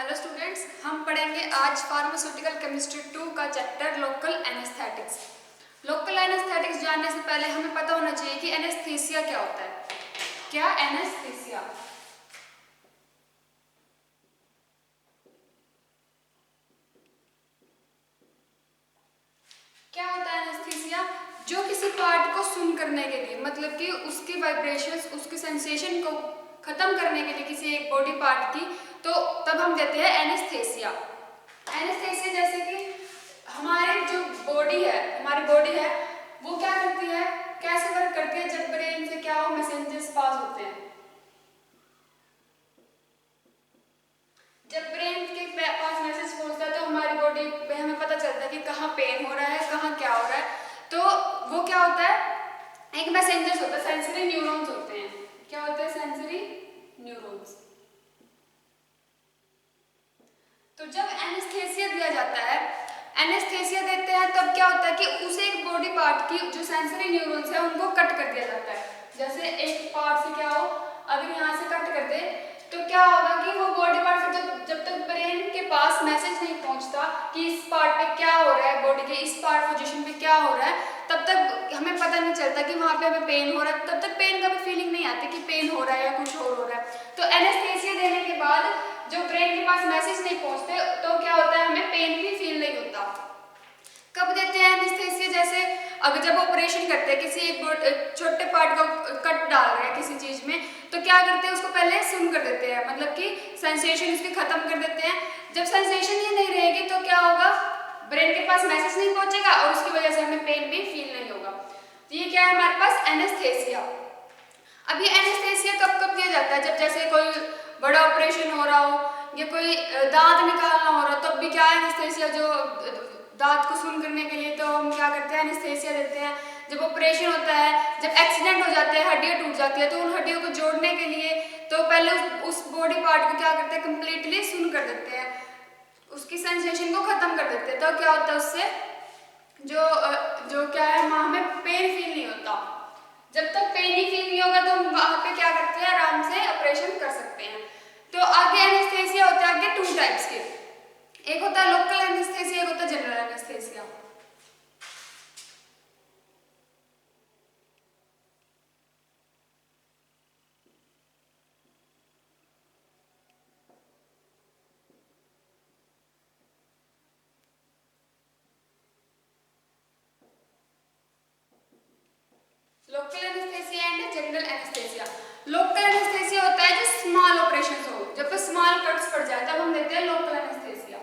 Hello students, हम पढ़ेंगे आज फार्मास्यूटिकल केमिस्ट्री 2 का chapter local anaesthetics. Local anaesthetics जानने से पहले हमें पता होना चाहिए कि एनेस्थीसिया क्या होता है। क्या एनेस्थीसिया? क्या होता है एनेस्थीसिया? जो किसी पार्ट को सुन करने के लिए, मतलब कि उसकी वाइब्रेशंस, उसकी सेंसेशन को खत्म करने के लिए किसी एक बॉडी पार्ट की, तो तब हम देते हैं एनेस्थीसिया। एनेस्थीसिया जैसे कि हमारी बॉडी है वो क्या करती है, कैसे वर्क करती है? जब ब्रेन से क्या हो, मैसेजेस पास होते हैं। जब ब्रेन के पास मैसेज पहुंचता है तो हमारी बॉडी पे हमें पता चलता है कि कहाँ पेन हो रहा है, कहाँ क्या हो रहा है। तो वो क्या होता है, एक मैसेंजर्स होता है, सेंसरी न्यूरॉन्स होते हैं। क्या होते हैं? Sensory neurons. तो जब एनेस्थीसिया दिया जाता है, एनेस्थीसिया देते हैं, तब क्या होता है कि उसे एक बॉडी पार्ट की जो सेंसरी न्यूरॉन्स है उनको कट कर दिया जाता है। जैसे एक पार्ट से क्या हो, अगर यहाँ से कट कर दे तो क्या होगा कि वो बॉडी पार्ट से जब तक ब्रेन के पास मैसेज नहीं पहुंचता कि इस पार्ट पे क्या हो रहा है, बॉडी के इस पार्ट पोजीशन पे क्या हो रहा है, तब तक हमें पता नहीं चलता कि वहाँ पे हमें पेन हो रहा है। तब तक पेन का भी फीलिंग नहीं आती कि पेन हो रहा है या कुछ और हो रहा है। तो एनेस्थीसिया देने के बाद जो ब्रेन के पास मैसेज नहीं पहुंचते तो क्या होता है, हमें पेन भी फील नहीं होता। कब देते हैं एनेस्थीसिया? जैसे अगर जब ऑपरेशन करते हैं, किसी एक छोटे पार्ट को कट डाल रहे हैं किसी चीज में, तो क्या करते हैं, उसको पहले सुन कर देते हैं, मतलब कि सेंसेशन उसकी खत्म कर देते हैं। जब सेंसेशन ही नहीं रहेगी तो क्या होगा, ब्रेन के पास मैसेज नहीं पहुंचेगा और उसकी वजह से हमें पेन भी फील नहीं होगा। तो ये क्या है हमारे पास एनेस्थीसिया। अब ये एनेस्थीसिया कब कब दिया जाता है? जब जैसे कोई बड़ा ऑपरेशन हो रहा हो या कोई दांत निकालना हो रहा हो, तब भी क्या है एनेस्थीसिया, जो दांत को सुन करने के लिए तो हम क्या करते हैं, एनेस्थीसिया देते हैं। जब ऑपरेशन होता है, जब एक्सीडेंट हो जाते हैं, हड्डियां टूट जाती है, तो उन हड्डियों को जोड़ने के लिए तो पहले उस बॉडी पार्ट को क्या करते हैं, कंप्लीटली सुन कर देते हैं, उसकी सेंसेशन को खत्म कर देते हैं। तो क्या होता है, उससे जो जो क्या है, हमें पेन फील नहीं होता। जब तक पेन ही फील नहीं होगा तो हम वहां पे क्या करते हैं, आराम से ऑपरेशन कर सकते हैं। तो आगे एनेस्थीसिया होता है आगे 2 टाइप्स के। एक होता है लोकल एनेस्थीसिया, एक होता है general anaesthesia. Local anaesthesia and general anaesthesia. Local anaesthesia होता है जो स्मॉल ऑपरेशंस हो, जब स्मॉल कट्स पड़ जाए तब हम देते हैं लोकल एनेस्थीसिया।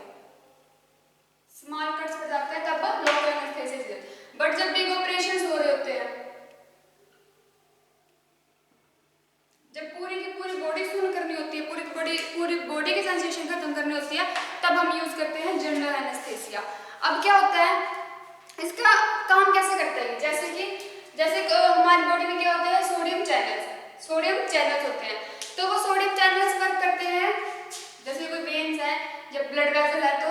स्मॉल कट्स पड़ जाते हैं तब लोकल एनेस्थीसिया। बट जब बिग ऑपरेशंस हो रहे होते हैं, जब पूरी की पूरी बॉडी सुन करनी होती है, पूरी बॉडी की सेंसेशन खत्म करनी होती है, तब हम यूज करते हैं जनरल एनेस्थीसिया। अब क्या होता है, इसका काम कैसे करता है? जैसे हमारी बॉडी में क्या होते हैं, सोडियम चैनल्स होते हैं। तो वो सोडियम चैनल्स वर्क करते हैं, जैसे कोई वेन्स है या ब्लड वेसल है तो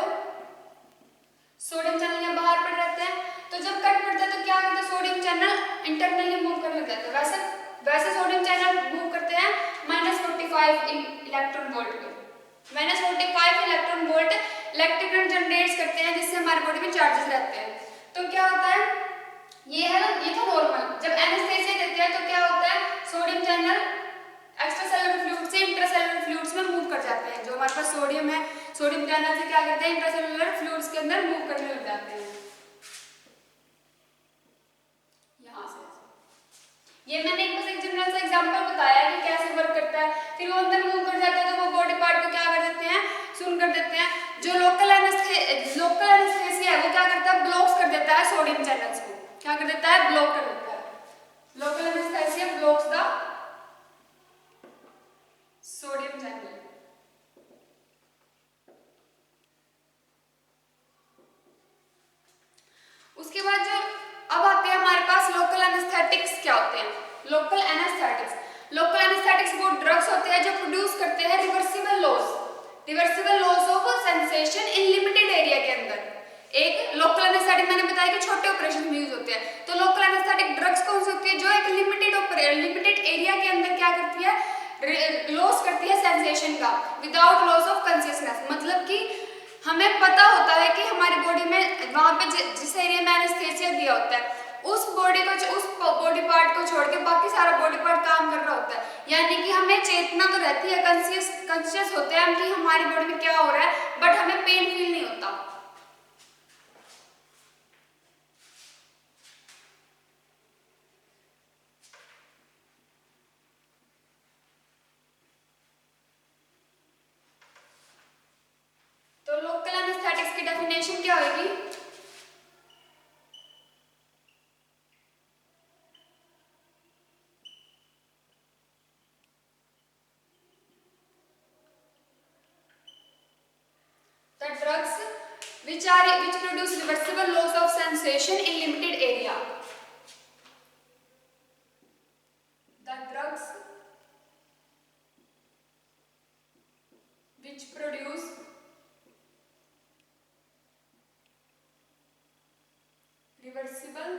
सोडियम चैनल यहाँ बाहर पड़ रहते हैं। तो जब कट पड़ता है तो क्या करता है, सोडियम चैनल इंटरनली मूव करने लग जाता है। वैसे सोडियम चैनल मूव करते हैं -45 इलेक्ट्रॉन वोल्ट पे। -45 electron volt electric current generate करते हैं, जिससे हमारी बॉडी में चार्जेस रहते हैं। तो क्या होता है, ये था नॉर्मल। जब एनेस्थीसिया देते हैं तो क्या होता है, सोडियम चैनल एक्स्ट्रासेलुलर फ्लूइड से इंट्रासेलुलर फ्लूइड्स में मूव कर जाते हैं। जो हमारे पास सोडियम है, सोडियम चैनल से क्या करते हैं, इंट्रासेलुलर फ्लूइड्स के अंदर मूव करने लग जाते हैं। यहाँ से ये मैंने एक जनरल सा एग्जांपल बताया कि कैसे वर्क करता है। फिर वो अंदर मूव कर जाता है तो वो बॉडी पार्ट को क्या कर देते हैं, सुन कर देते हैं। जो लोकल एनेस्थीसिया है वो क्या करता है, ब्लॉक्स कर देता है सोडियम चैनल्स को। क्या कर देता है, ब्लॉक कर देता है। Local anaesthesia blocks the sodium channel. उसके बाद जो अब आते हैं हमारे पास लोकल एनेस्थेटिक्स। क्या होते हैं लोकल एनेस्थेटिक्स? वो ड्रग्स होते हैं जो प्रोड्यूस करते हैं reversible loss of sensation in limited area के अंदर। एक लोकल एनेस्थेटिक मैंने बताया कि छोटे ऑपरेशन में यूज होते हैं। तो लोकल एनेस्थेटिक ड्रग्स कौन सी होती है, जो एक लिमिटेड एरिया के अंदर क्या करती है, लॉस करती है सेंसेशन का विदाउट लॉस ऑफ कॉन्शियसनेस। मतलब हमें पता होता है कि हमारी बॉडी में वहाँ पे जिस एरिया में एनेस्थेसिया दिया होता है उस बॉडी पार्ट को छोड़ के बाकी सारा बॉडी पार्ट काम कर रहा होता है, यानी कि हमें चेतना तो रहती है, कॉन्शियस होते हैं हम कि हमारी बॉडी में क्या हो रहा है, बट हमें पेन फील नहीं होता। तो लोकल एनेस्थेटिक्स की डेफिनेशन क्या होगी? The drugs which produce reversible loss of sensation in limited area. The drugs which produce reversible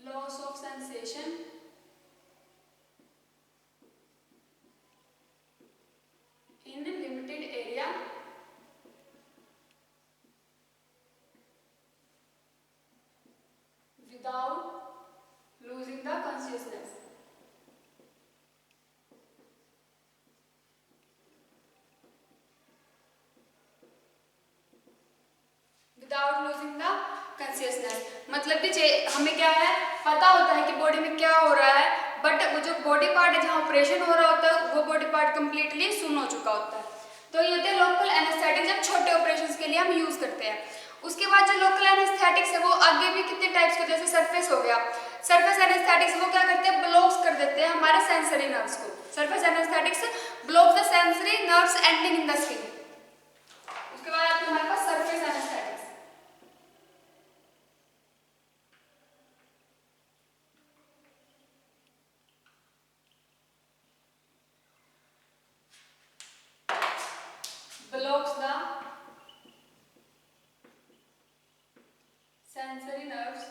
loss of sensation in limited area without losing the consciousness. Without losing the consciousness मतलब कि हमें क्या है, पता होता है कि बॉडी में क्या हो रहा है, बट वो जो बॉडी पार्ट है जहाँ ऑपरेशन हो रहा होता है वो बॉडी पार्ट कंप्लीटली सुन हो चुका होता है। तो ये होते हैं लोकल एनेस्थेटिक, जब छोटे ऑपरेशंस के लिए हम यूज करते हैं। उसके बाद जो लोकल एनेस्थेटिक्स है वो आगे भी कितने टाइप्स के, जैसे सरफेस हो गया, सरफेस एनेस्थेटिक्स वो क्या करते हैं, ब्लॉक्स कर देते हैं हमारे सेंसरी नर्व्स को। Surface anaesthetics block the sensory nerves ending in the skin. उसके बाद आता है हमारे पास surface anaesthetics. Blocks the sensory nerves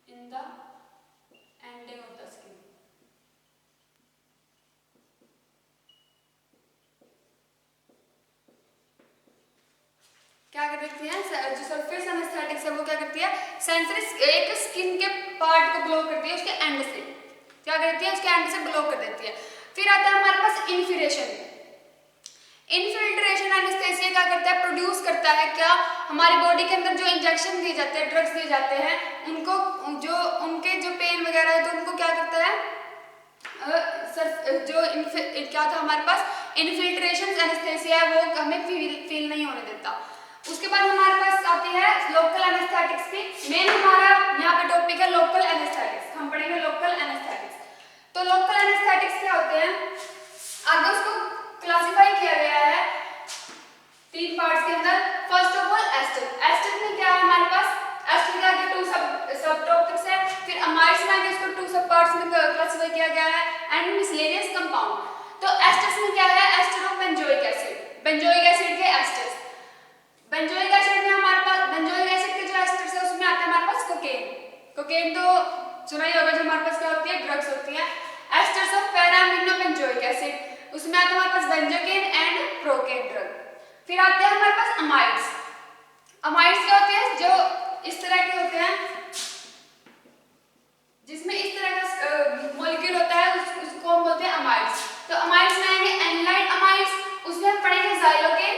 in the ending of the skin. क्या कर देती है, जो सरफेस एनेस्थेटिक्स है वो क्या करती है, सेंसरी एक स्किन के पार्ट को ब्लॉक करती है, उसके एंड से क्या करती है, उसके एंड से ब्लॉक कर देती है। फिर आता है हमारे पास इन्फिल्ट्रेशन। इन्फिल्ट्रेशन एनेस्थेसिया क्या करता है, प्रोड्यूस करता है क्या, हमारी बॉडी के अंदर जो इंजेक्शन दिए जाते हैं, ड्रग्स दिए जाते हैं, उनको जो उनके जो पेन वगैरह है तो उनको क्या करता है, क्या था हमारे पास इन्फिल्ट्रेशन एनेस्थेसिया है वो हमें फील नहीं होने देता। उसके बाद हमारे पास आती है लोकल एनेस्थेटिक्स की। मेन हमारा यहाँ पे टॉपिक है लोकल एनेस्थेटिक्स, हम पढ़ेंगे लोकल एनेस्थेटिक्स। तो लोकल एनेस्थेटिक्स क्या होते हैं, आगे उसको क्लासिफाई किया गया है 3 पार्ट्स के अंदर। First of all ester. Ester में क्या है हमारे पास, एस्टर के आगे 2 सब टॉपिक्स है, फिर अमाइड्स में आगे इसको 2 सब पार्ट्स में क्लासिफाई किया गया है, एंड मिसलेनियस कंपाउंड। तो एस्टर्स में क्या है, ester of benzoic acid, benzoic acid के एस्टर्स। बेंजोइक एसिड में हमारे पास बेंजोइक एसिड के जो एस्टर्स है उसमें आता है हमारे पास कोकेन। कोकेन तो सुना ही होगा, जो हमारे पास क्या होती है, ड्रग्स होती है। Asters of paraamino benzoic acid, उसमें आता है हमारे पास बेंजोकेन एंड प्रोकेन ड्रग। फिर आते हैं हमारे पास अमाइड्स। अमाइड्स क्या होते हैं, जो इस तरह के होते हैं, जिसमें इस तरह का मॉलिक्यूल होता है, उसको हम बोलते हैं अमाइड्स। तो अमाइड्स में आएंगे एनालाइड अमाइड्स, उसमें हम पढ़ेंगे जाइलोकेन,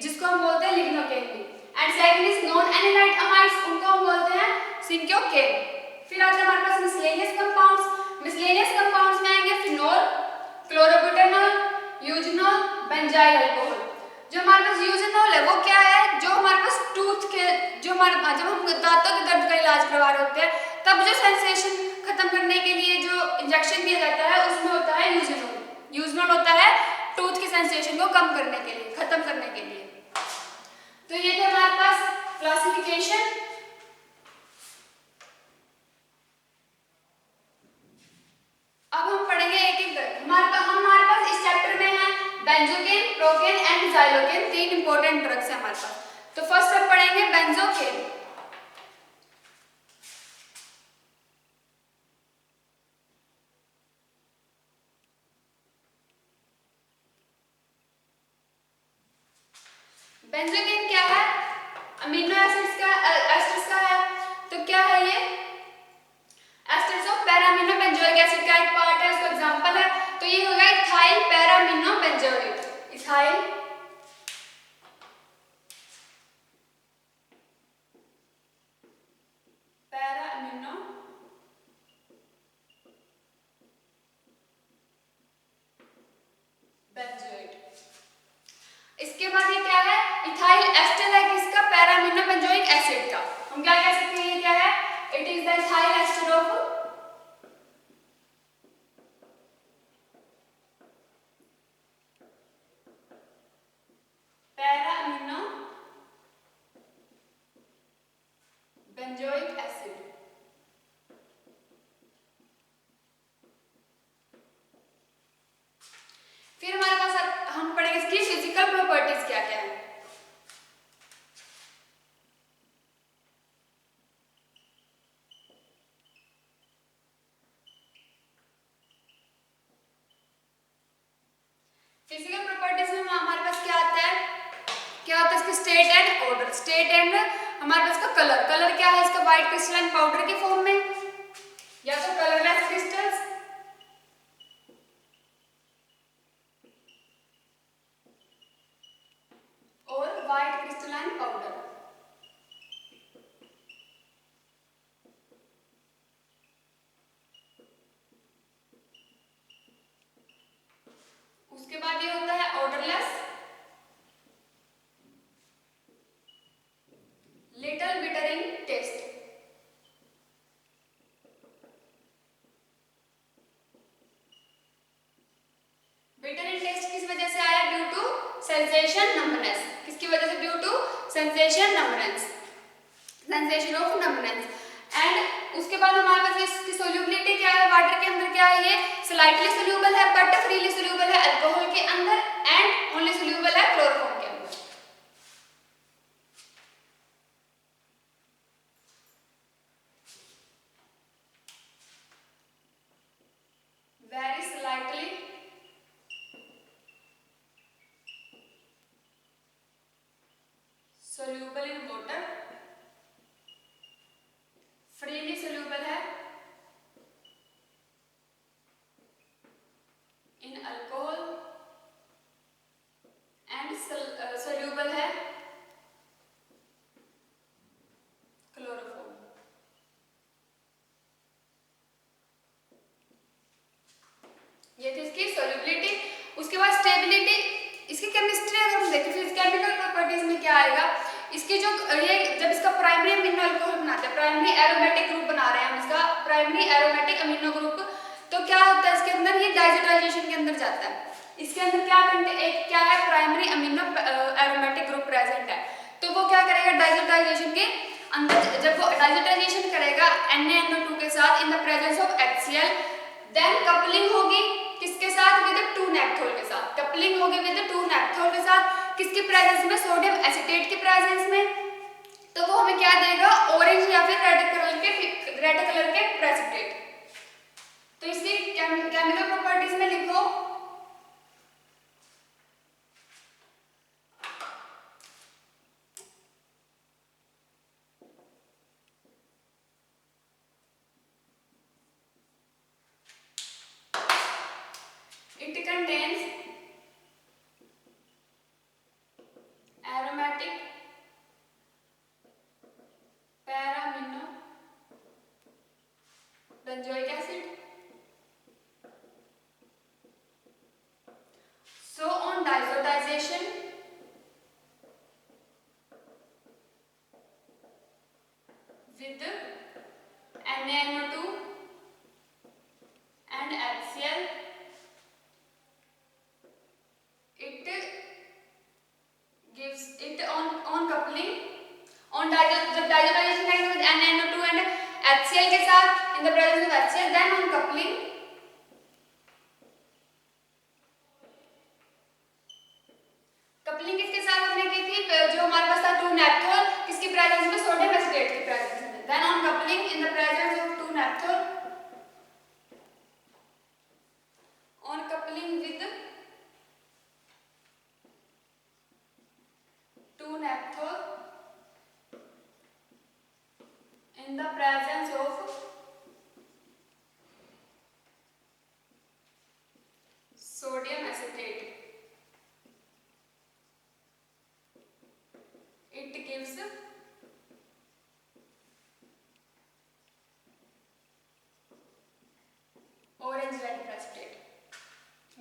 जिसको हम बोलते हैं लिग्नोकेन भी, and second is non anilide amides, उनको हम बोलते हैं सिंक्योकेन। फिर आते हैं हमारे पास मिसलेनियस कंपाउंड्स। मिसलेनियस कंपाउंड्स में आएंगे phenol, chlorobutanol, eugenol, benzyl alcohol. जो हमारे पास यूजेनॉल है वो क्या है, जो हमारे पास टूथ के जो हमारे जब हम दांतों के दर्द का इलाज करवा रहे होते हैं तब जो सेंसेशन खत्म करने के लिए जो इंजेक्शन दिया जाता है उसमें होता है यूजेनॉल। यूजेनॉल होता है टूथ की सेंसेशन को कम करने के लिए, खत्म करने के लिए। तो ये थे हमारे पास क्लासिफिकेशन। अब हम पढ़ेंगे एक एक करके। हमारे पास इस चैप्टर में है benzocaine, procaine and xylocaine, 3 important drugs है हमारे पास। तो फर्स्ट हम पढ़ेंगे बेंजोकेन। बेंजोइक क्या है? अमीनो एसिड्स का है। तो क्या है ये? Asters of paraamino benzoic acid का एक पार्ट है, उसका एग्जांपल है। तो ये होगा ethyl paraamino benzoic. Ethyl paraamino benzoic. इसके बाद ये क्या है? इथाइल एस्टर है किसका? पैरामिनो बेंजोइक एसिड का। हम क्या कह सकते हैं? ये क्या है? It is the ethyl ester of paraamino benzoic acid. फिर हमारे पास हम पढ़ेंगे इसकी फिजिकल प्रॉपर्टीज क्या क्या है। फिजिकल प्रॉपर्टीज में हमारे पास क्या आता है? क्या होता है इसके? State and odour. State and हमारे पास का कलर। कलर क्या है इसका? व्हाइट क्रिस्टलाइन पाउडर के फॉर्म में, या तो कलरलेस क्रिस्टल्स, और व्हाइट क्रिस्टलाइन पाउडर। उसके बाद ये होता है odourless, little bitter in taste. Bitter in taste किस वजह से आया? Due to sensation numbness. किसकी वजह से? Due to sensation numbness, sensation of numbness. And उसके बाद हमारे पास इसकी सोल्यूबिलिटी क्या है? वाटर के अंदर क्या है? ये स्लाइटली सोल्यूबल है बट फ्रीली सोल्यूबल है अल्कोहल के अंदर, एंड ओनली सोल्यूबल है क्लोरोफॉर्म के अंदर। Very slightly soluble in water, freely soluble है इन अल्कोहल, एंड सोल्यूबल है क्लोरोफॉर्म। ये थी इसकी सोल्यूबिलिटी। उसके बाद स्टेबिलिटी। इसकी केमिस्ट्री अगर हम देखें, फिर केमिकल प्रॉपर्टीज में क्या आएगा? इसकी जो ये जब इसका प्राइमरी अमीनो अल्कोहल बनाते हैं, प्राइमरी एरोमेटिक ग्रुप बना रहे हैं हम इसका, प्राइमरी एरोमेटिक अमीनो ग्रुप, तो क्या होता है इसके अंदर? ये डाइजेटाइजेशन के अंदर जाता है। इसके अंदर क्या एक क्या है? Primary amino aromatic group present है। तो वो क्या करेगा? डाइजेटाइजेशन के अंदर जब वो डाइजेटाइजेशन करेगा NaNO2 के साथ in the presence of HCl, then coupling होगी किसके साथ? विद 2-नेप्थोल के साथ। कपलिंग होगी विद 2-नेप्थोल के साथ, किसके प्रेजेंस में? सोडियम एसीटेट के प्रेजेंस में। तो वो हमें क्या देगा? ऑरेंज या फिर रेड कलर के प्रेसिपिटेट। तो इसकी केमिकल प्रॉपर्टीज में लिखो it contains aromatic paraamino benzoic acid. So on diazotization, with NaNO2 and HCl, it gives it on coupling, on जब diazotization करेंगे with NaNO2 and HCl के साथ in the presence of HCl, then on coupling coupling किसके साथ हमने की थी? जो हमारे पास था 2-नेप्थोल, किसकी प्रेजेंस में? सोडियम एसीटेट की प्रेजेंस में। Then on coupling in the presence of two naphthol, on coupling with 2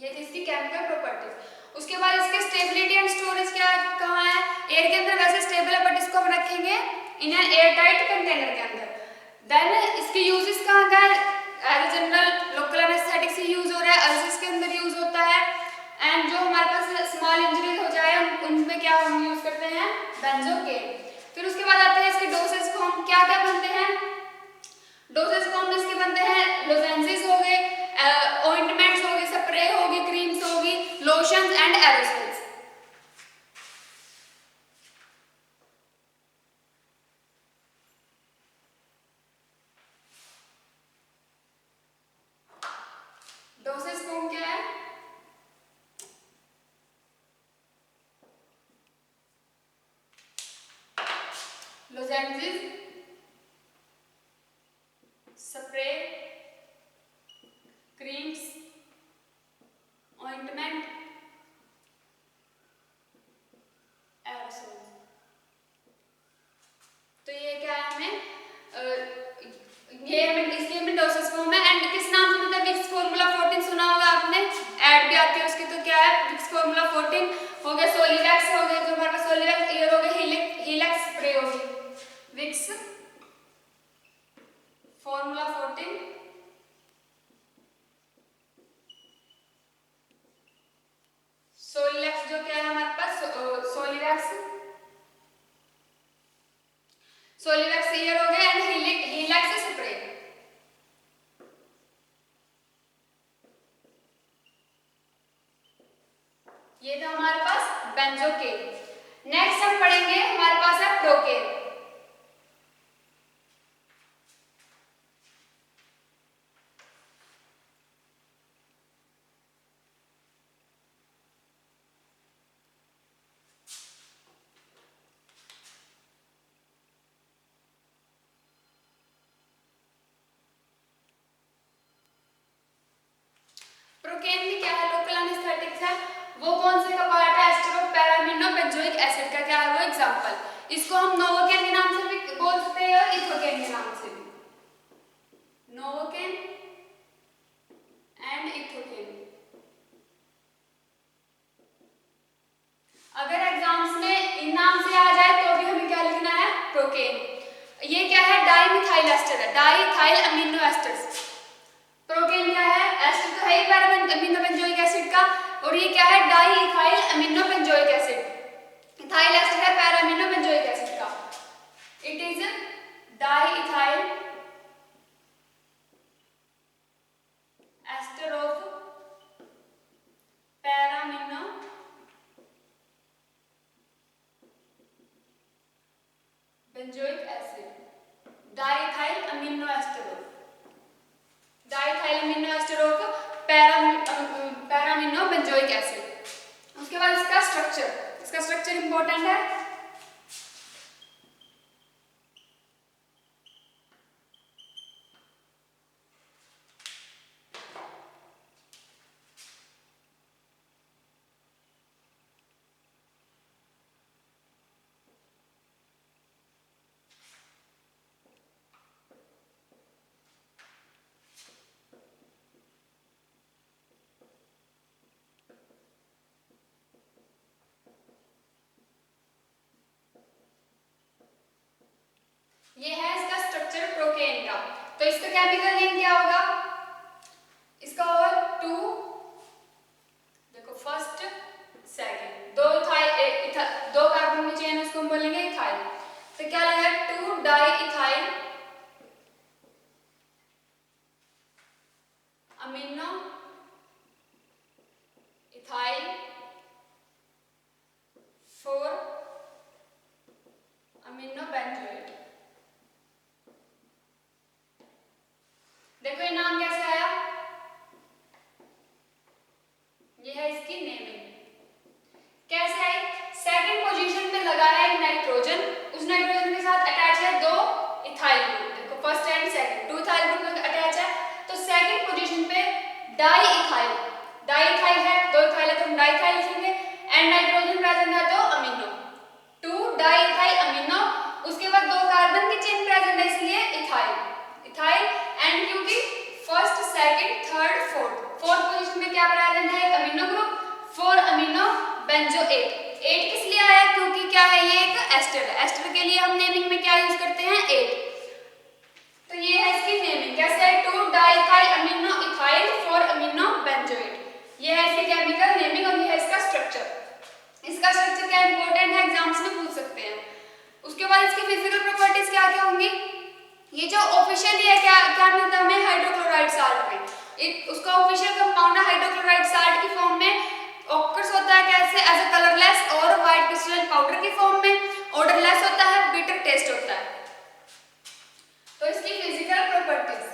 ये थी इसकी केमिकल प्रॉपर्टीज। उसके बाद इसकी स्टेबिलिटी एंड स्टोरेज क्या कहाँ है, एयर के अंदर वैसे स्टेबल है बट इसको हम रखेंगे in an air tight container के अंदर। देन इसके यूजेस कहाँ का है, एज जनरल लोकल एनेस्थेटिक से यूज हो रहा है, अल्सर्स के अंदर यूज होता है, एंड जो हमारे पास स्मॉल इंजरी हो जाए उनमें क्या हम यूज करते हैं, बेंजोकेन। फिर उसके बाद आते हैं इसके डोसेज फॉर्म, क्या क्या बनते हैं, डोसेज फॉर्म इसके बनते हैं लोजेंसेस हो गए, ऑइंटमेंट्स हो गए, स्प्रे होगी, क्रीम्स होगी, lotions and aerosols. Dosage form क्या है, लोजेंसेस, स्प्रे, क्रीम्स, ऑइंटमेंट, एरोसोल। तो ये क्या है हमें ये हमें इसलिए हमें डोसेज फॉर्म है। एंड किस नाम से मतलब विक्स फार्मूला 14 सुना होगा आपने, ऐड भी आती है उसकी, तो क्या है विक्स फार्मूला 14 हो गया, सोलिवैक्स हो गया, जो हमारे पास सोलिवैक्स, ये हो गया हीलेक्स स्प्रे होगी, विक्स फार्मूला 14, सोलिवैक्स जो क्या है हमारे पास सोलिवैक्स ईयर हो गया, एंड हीलेक्स स्प्रे। ये था हमारे पास बेंजोकेन। नेक्स्ट हम पढ़ेंगे हमारे पास है प्रोकेन। प्रोकेन में क्या है, लोकल एनेस्थेटिक्स है, वो कौन से का पार्ट है, ester of paraamino benzoic acid का क्या है वो एग्जांपल। इसको हम नोवोकेन के नाम से भी बोल सकते हैं और इथोकेन के नाम से भी, नोवोकेन एंड इथोकेन। अगर एग्जाम्स में इन नाम से आ जाए तो भी हमें क्या लिखना है, प्रोकेन। ये क्या है, डाइमिथाइल एस्टर है, डाइथाइल अमीनो एस्टर्स। प्रोकेन क्या है, एस्टर तो है ही पैरामिनो बेंजोइक एसिड का, और ये क्या है, diethyl amino benzoic acid. Ethyl ester है पैरामिनो बेंजोइक एसिड का, it is diethyl ester of paraamino benzoic acid, diethyl amino ester of diethyl amino ester of paraamino benzoic acid. उसके बाद इसका स्ट्रक्चर इंपॉर्टेंट है। ये है इसका स्ट्रक्चर प्रोकेन का। तो इसका केमिकल नेम क्या होगा, इसका होगा 2, देखो फर्स्ट सेकंड, दो कार्बन की चेन, उसको हम बोलेंगे इथाइल। तो क्या लगेगा, 2 diethyl amino ethyl 4 amino benzoic. देखो ये नाम कैसे आया, ये है इसकी नेमिंग। कैसे आई, सेकंड पोजीशन पे लगा है एक नाइट्रोजन, उस नाइट्रोजन के साथ अटैच है 2 इथाइल ग्रुप, देखो first and second 2 ethyl group attach है, तो सेकंड पोजीशन पे डाइइथाइल है, 2 इथाइल है तो हम डाइइथाइल लिखेंगे, एंड नाइट्रोजन प्रेजेंट है तो अमीनो, 2 डाइइथाइल अमीनो। उसके बाद 2 कार्बन की चेन प्रेजेंट है इसलिए इथाइल, एंड क्योंकि first second third fourth fourth position पे क्या प्रेजेंट है, एक अमीनो ग्रुप 4 अमीनो बेंजोएट। 8 किस लिए आया, क्योंकि क्या है ये एक एस्टर है, एस्टर के लिए हम नेमिंग में क्या यूज करते हैं 8। तो ये है इसकी नेमिंग, कैसे है 2 diethyl amino ethyl 4 amino benzoate. ये है इसकी केमिकल नेमिंग और ये है इसका स्ट्रक्चर। इसका स्ट्रक्चर क्या इंपॉर्टेंट है, एग्जाम्स में पूछ सकते हैं। उसके बाद इसकी फिजिकल प्रॉपर्टीज क्या क्या होंगी, ये जो ऑफिशियली है क्या क्या मिलता है हमें हाइड्रोक्लोराइड साल्ट में, उसका ऑफिशियल कंपाउंड है हाइड्रोक्लोराइड साल्ट की फॉर्म में, ऑकर्स होता है कैसे एज अ कलरलेस और व्हाइट क्रिस्टलाइन पाउडर की फॉर्म में, ऑर्डरलेस होता है, बिटर टेस्ट होता है। तो इसकी physical properties,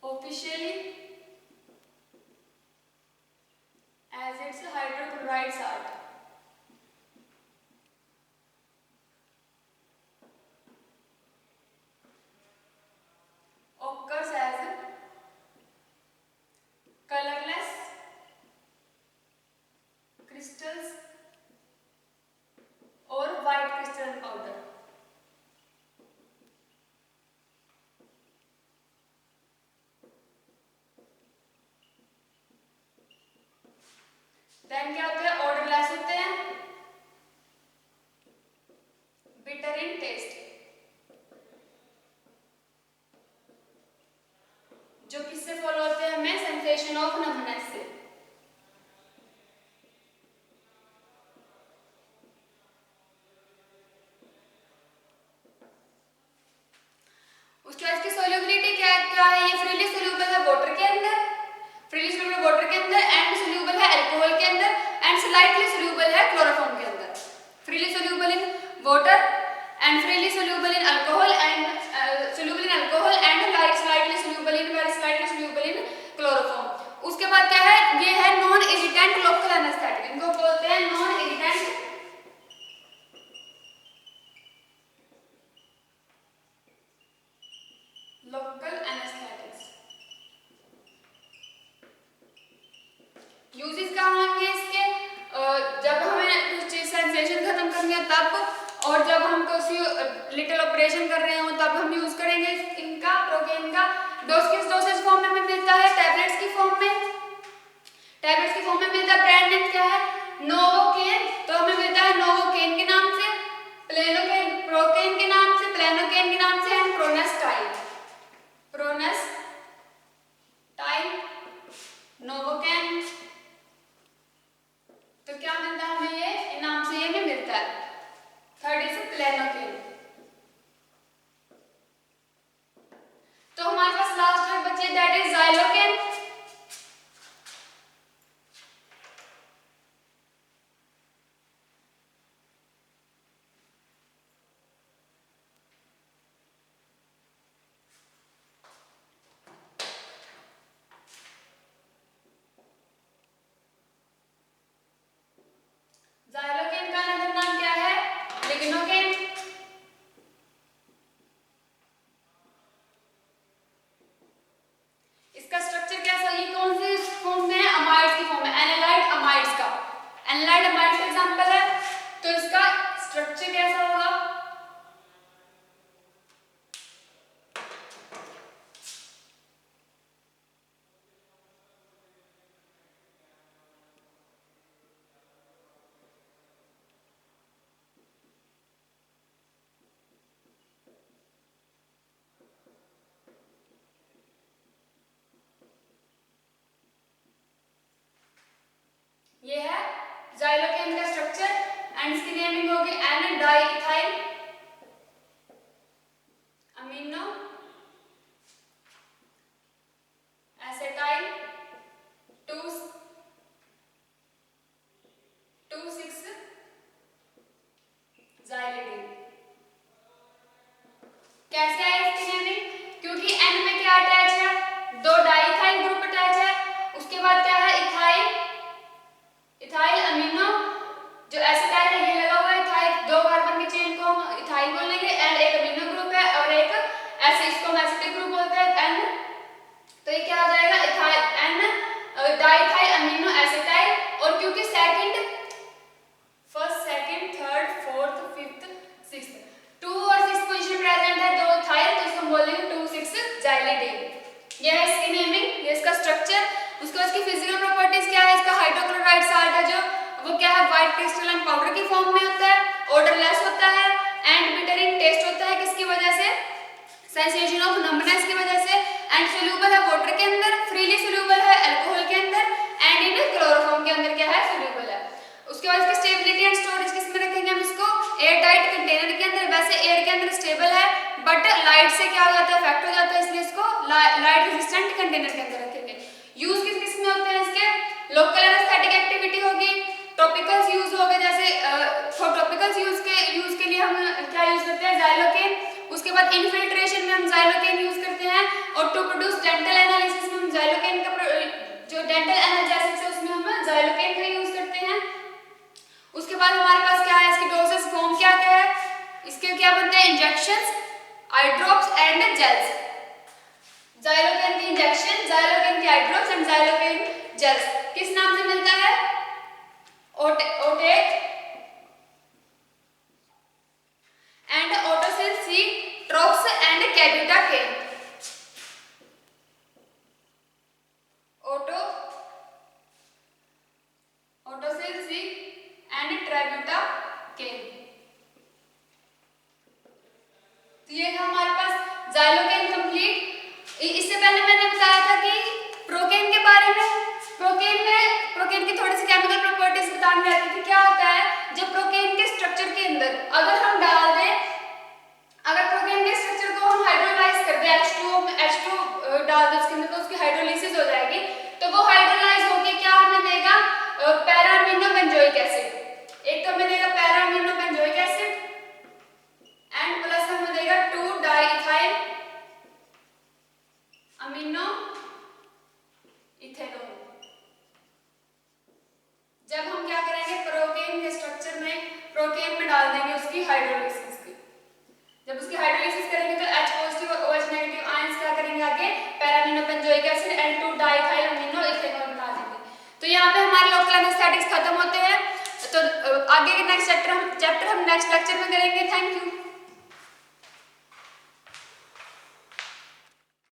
officially as its hydrochloride salt, occurs as colorless crystals or white crystalline powder। Then क्या होते हैं, ऑर्डरलेस होते हैं, बिटर इन टेस्ट, जो किससे फॉलो होते हैं हमें सेंसेशन ऑफ नमनेस से। उसके बाद इसकी सोल्यूबिलिटी क्या क्या है, ये फ्रीली सोल्यूबल है वाटर के अंदर, फ्रीली सोल्यूबल वाटर के अंदर एंड सोल्यूबल है अल्कोहल के अंदर एंड स्लाइटली सोल्यूबल है क्लोरोफॉर्म के अंदर। Freely soluble in water and freely soluble in alcohol and soluble in alcohol and slightly soluble in very slightly soluble in chloroform. उसके बाद क्या है, ये है नॉन इरिटेंट लोकल एनेस्थेटिक, इनको बोलते हैं non irritant local anaesthetics. Uses क्या होंगे इसके, जब हमें कुछ चीज सेंसेशन खत्म करनी है तब, और जब हम कोई लिटिल ऑपरेशन कर रहे हो तब हम यूज करेंगे इनका प्रोकेन का। डोसेज फॉर्म में हमें मिलता है टैबलेट्स की फॉर्म में, टैबलेट्स की फॉर्म में मिलता है, ब्रांड नेम क्या है नोवोकेन, तो हमें मिलता है नोवोकेन के नाम से, प्लेनोकेन प्रोकेन के नाम से, प्लेनोकेन के नाम से एंड प्रोनेस्टाइल, प्रोनेस्टाइल नोवोकेन। तो क्या मिलता है हमें, ये नाम से ये हमें मिलता है। Third is plenocaine. तो हमारे पास लास्ट में बचे दैट इज जाइलोकेन। जाइलोकेन का अनदर नाम क्या है, लिग्नोकेन। इसका स्ट्रक्चर कैसा, ये कौन से फॉर्म में है, अमाइड्स की फॉर्म में, एनालाइड अमाइड्स का, एनालाइड अमाइड्स का एग्जांपल है। तो इसका स्ट्रक्चर कैसा होगा, ये है जाइलोकेन का स्ट्रक्चर एंड इसकी नेमिंग होगी एन डाइइथाइल अमीनो एसिटाइल 2,6 जाइलिडीन। कैसे है इसकी नेमिंग, क्योंकि एन में क्या अटैच है, 2 डाइइथाइल ग्रुप अटैच है, उसके बाद क्या है इथाइल अमीनो, जो एसिटाइल है ये लगा हुआ है, इथाइल 2 कार्बन की चेन को हम इथाइल बोलेंगे एंड एक अमीनो ग्रुप है और एक ऐसे इसको इसको हम एसिटिक ग्रुप बोलते हैं N। तो ये क्या हो जाएगा ethyl N diethyl amino acetyl. और क्योंकि first second third fourth fifth sixth 2 और 6 पोजीशन प्रेजेंट है दो इथाइल, तो इसको हम बोलेंगे 2,6 जाइलिडेन। ये है इसकी नेमिंग, ये इसका स्ट्रक्चर। उसके बाद इसकी फिजिकल प्रॉपर्टीज क्या है, इसका हाइड्रोक्लोराइड साल्ट है जो वो क्या है व्हाइट क्रिस्टलाइन पाउडर की फॉर्म में होता है, ऑर्डरलेस होता है एंड बिटर इन टेस्ट होता है। किसकी वजह से, सेंसेशन ऑफ नंबनेस की वजह से। एंड सोल्यूबल है वाटर के अंदर, फ्रीली सोल्यूबल है अल्कोहल के अंदर एंड इन क्लोरोफॉर्म के अंदर क्या है सोल्यूबल है। उसके बाद इसकी स्टेबिलिटी एंड स्टोरेज किस में रखेंगे हम इसको, एयर टाइट कंटेनर के अंदर। वैसे एयर के अंदर स्टेबल है बट लाइट से क्या हो जाता है इफेक्ट हो जाता है, इसलिए इसको लाइट रेजिस्टेंट कंटेनर के अंदर रखेंगे। यूज किस किस में होते हैं इसके, लोकल एनेस्थेटिक एक्टिविटी होगी, टॉपिकल्स यूज हो गए, जैसे फॉर टॉपिकल्स यूज के लिए हम क्या यूज करते हैं जाइलोकेन। उसके बाद इनफिल्ट्रेशन में हम जाइलोकेन यूज करते हैं और टू प्रोड्यूस डेंटल एनालिसिस में हम जाइलोकेन का जो डेंटल एनाल्जेसिक्स है उसमें हम जाइलोकेन का यूज करते हैं। उसके बाद हमारे पास क्या है, इसकी डोसेज फॉर्म क्या क्या है, इसके क्या बनते हैं injections, eye drops and gels. Xylocaine की इंजेक्शन, जाइलोकेन की eye drops and xylocaine gels किस नाम से मिलता है, Otek and Otosil C, Trox and Cabutacaine. Otosil C and Trebutacaine. तो ये है हमारे पास जाइलोकेन कंप्लीट। इससे पहले मैंने बताया था कि प्रोकेन के बारे में। प्रोकेन की थोड़ी सी केमिकल प्रॉपर्टीज बतानी रहती थी। क्या होता है, जब प्रोकेन के स्ट्रक्चर के अंदर अगर हम डाल दें, अगर प्रोकेन के स्ट्रक्चर को हम हाइड्रोलाइज कर दें, H2 डाल दें उसके अंदर, तो उसकी हाइड्रोलिसिस हो जाएगी। तो वो हाइड्रोलाइज होके क्या हमें देगा, पैरा अमीनो बेंजोइक एसिड। एक तो हमें देगा para amino benzoic acid and plus हमें देगा 2 डाइइथाइल अमीनो इथेनॉल। जब हम क्या करेंगे, प्रोकेन के स्ट्रक्चर में प्रोकेन में डाल देंगे उसकी हाइड्रोलिसिस की। जब उसकी हाइड्रोलिसिस करेंगे तो H पॉजिटिव और OH नेगेटिव आयंस क्या करेंगे आगे, para amino benzoic acid and 2 diethyl amino ethanol बना देंगे। तो यहाँ पे हमारे लोकल एनेस्थेटिक्स खत्म होते हैं। तो आगे के नेक्स्ट चैप्टर हम नेक्स्ट लेक्चर में करेंगे। Thank you.